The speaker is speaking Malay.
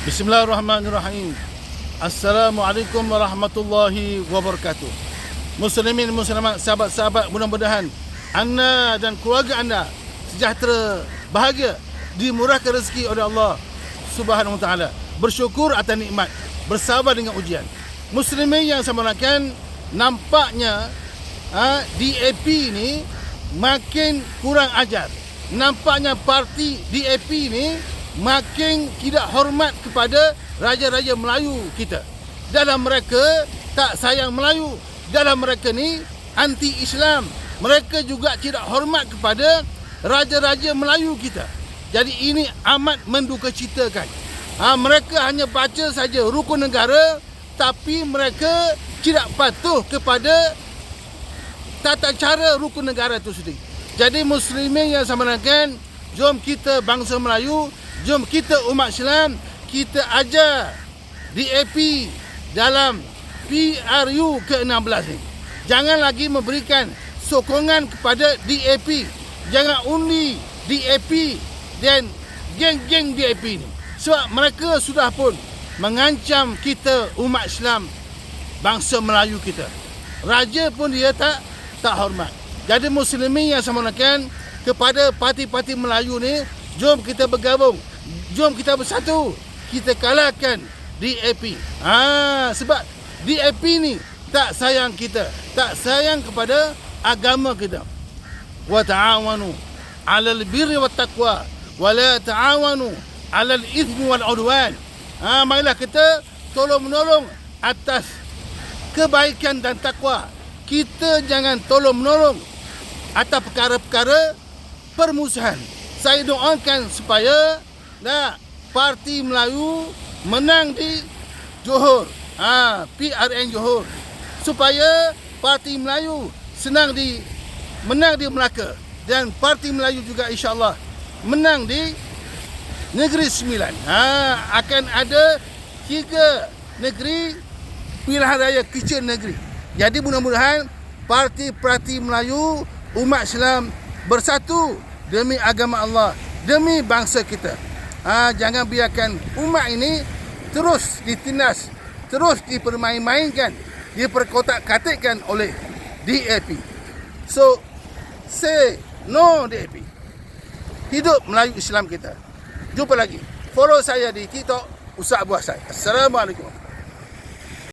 Bismillahirrahmanirrahim. Assalamualaikum warahmatullahi wabarakatuh. Muslimin muslimat, sahabat-sahabat, mudah-mudahan anda dan keluarga anda sejahtera, bahagia, dimurahkan rezeki oleh Allah Subhanahu wa taala. Bersyukur atas nikmat, bersabar dengan ujian. Muslimin yang saya muliakan, nampaknya DAP ni makin kurang ajar. Nampaknya parti DAP ni makin tidak hormat kepada raja-raja Melayu kita. Dalam mereka tak sayang Melayu. Dalam mereka ni anti-Islam. Mereka juga tidak hormat kepada raja-raja Melayu kita. Jadi ini amat mendukacitakan. Mereka hanya baca saja rukun negara, tapi mereka tidak patuh kepada tata cara rukun negara itu sendiri. Jadi muslimin yang saya muliakan, jom kita bangsa Melayu, jom kita umat Islam, kita ajar DAP dalam PRU ke-16 ni. Jangan lagi memberikan sokongan kepada DAP. Jangan undi DAP dan geng-geng DAP ni. Sebab mereka sudah pun mengancam kita umat Islam, bangsa Melayu kita. Raja pun dia tak hormat. Jadi muslimin yang saya muliakan, kepada parti-parti Melayu ni, jom kita bergabung. Jom kita bersatu. Kita kalahkan DAP. Sebab DAP ni tak sayang kita. Tak sayang kepada agama kita. Wa ta'awanu 'alal birri wat taqwa wa la ta'awanu 'alal itsmi wal 'udwan. Marilah kita tolong-menolong atas kebaikan dan takwa. Kita jangan tolong-menolong atas perkara-perkara permusuhan. Saya doakan supaya parti Melayu menang di Johor, PRN Johor, supaya parti Melayu menang di Melaka, dan parti Melayu juga insya-Allah menang di Negeri Sembilan. Akan ada 3 negeri pilihan raya kecil negeri. Jadi mudah-mudahan parti-parti Melayu, umat Islam bersatu demi agama Allah, demi bangsa kita. Jangan biarkan umat ini terus ditindas, terus dipermain-mainkan, diperkotak-katikkan oleh DAP. So, say no DAP. Hidup Melayu Islam kita. Jumpa lagi. Follow saya di TikTok, Ustaz Abu Hassan. Assalamualaikum.